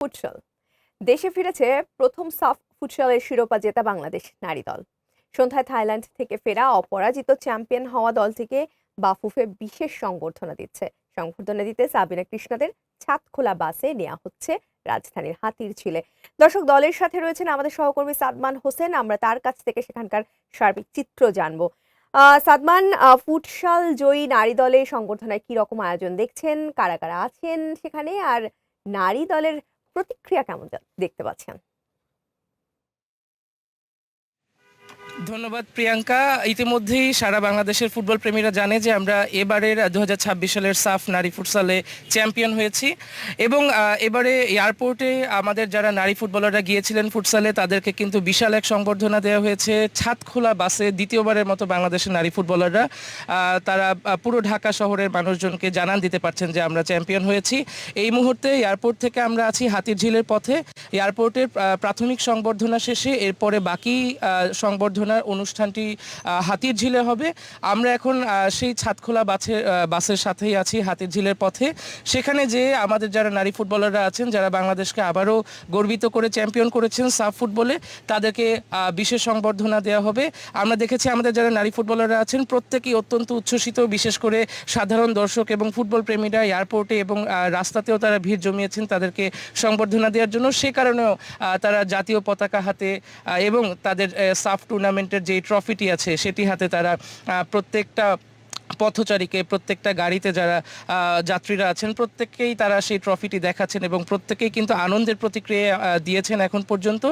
Futsal দেশে ফিরেছে প্রথম সাফ ফুটসলের শিরোপা জেতা বাংলাদেশ নারী দল। সন্ধ্যায় থাইল্যান্ড থেকে ফেরা অপরাজিত চ্যাম্পিয়ন হওয়া দলটিকে বাফুফে বিশেষ সংবর্ধনা দিচ্ছে। সংবর্ধনা দিতে সাবিনা কৃষ্ণাদের ছাদখোলা বাসে নেওয়া হচ্ছে রাজধানীর হাতিরঝিলে। দর্শক, দলের সাথে রয়েছেন আমাদের সহকর্মী সাদমান হোসেন। আমরা তার কাছ থেকে সেখানকার সার্বিক চিত্র জানবো। সাদমান, ফুটসাল জয়ী নারী দলের সংবর্ধনায় কি রকম আয়োজন দেখছেন, কারা কারা আছেন সেখানে, আর নারী দলের প্রতিক্রিয়া কেমন দেখতে পাচ্ছেন? ধন্যবাদ প্রিয়াঙ্কা। ইতিমধ্যেই সারা বাংলাদেশের ফুটবল প্রেমীরা জানে যে আমরা এবারের 2026 সালের সাফ নারী ফুটসালে চ্যাম্পিয়ন হয়েছি এবং এবারে এয়ারপোর্টে আমাদের যারা নারী ফুটবলাররা গিয়েছিলেন ফুটসালে তাদেরকে কিন্তু বিশাল এক সংবর্ধনা দেওয়া হয়েছে। ছাদখোলা বাসে দ্বিতীয়বারের মতো বাংলাদেশের নারী ফুটবলাররা তারা পুরো ঢাকা শহরের মানুষজনকে জানান দিতে পারছেন যে আমরা চ্যাম্পিয়ন হয়েছি। এই মুহূর্তে এয়ারপোর্ট থেকে আমরা আছি হাতিরঝিলের পথে। এয়ারপোর্টের প্রাথমিক সংবর্ধনা শেষে এরপরে বাকি সংবর্ধনার অনুষ্ঠানটি হাতিরঝিলে হবে। আমরা এখন সেই ছাদখোলা বাসের সাথেই আছি হাতিরঝিলের পথে। সেখানে যে আমাদের যারা নারী ফুটবলাররা আছেন, যারা বাংলাদেশকে আবারও গর্বিত করে চ্যাম্পিয়ন করেছেন সাফ ফুটবলে, তাদেরকে বিশেষ সংবর্ধনা দেওয়া হবে। আমরা দেখেছি আমাদের যারা নারী ফুটবলাররা আছেন প্রত্যেকেই অত্যন্ত উচ্ছ্বসিত, বিশেষ করে সাধারণ দর্শক এবং ফুটবল প্রেমীরা এয়ারপোর্টে এবং রাস্তাতেও তারা ভিড় জমিয়েছেন তাদেরকে সংবর্ধনা দেওয়ার জন্য। সে কারণেও তারা জাতীয় পতাকা হাতে এবং তাদের সাফ টুর্নামেন্টের যে ট্রফিটি আছে সেটি হাতে তারা প্রত্যেকটা পথচারীকে, প্রত্যেকটা গাড়িতে যারা যাত্রীরা আছেন প্রত্যেককেই তারা সেই ট্রফিটি দেখাচ্ছেন এবং প্রত্যেকেই কিন্তু আনন্দের প্রতিক্রিয়া দিয়েছেন এখন পর্যন্ত।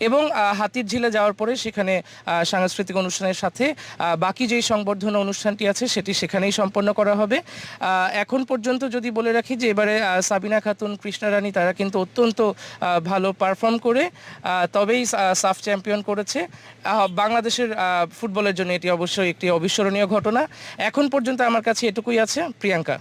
এবং হাতিরঝিলে যাওয়ার পরে সেখানে সাংস্কৃতিক অনুষ্ঠানের সাথে বাকি যেই সংবর্ধনা অনুষ্ঠানটি আছে সেটি সেখানেই সম্পন্ন করা হবে। এখন পর্যন্ত যদি বলে রাখি যে এবারে সাবিনা খাতুন, কৃষ্ণা রানী তারা কিন্তু অত্যন্ত ভালো পারফর্ম করে তবেই সাফ চ্যাম্পিয়ন করেছে। বাংলাদেশের ফুটবলের জন্য এটি অবশ্যই একটি অবিস্মরণীয় ঘটনা। এখন পর্যন্ত আমার কাছে এটুকুই আছে প্রিয়াঙ্কা।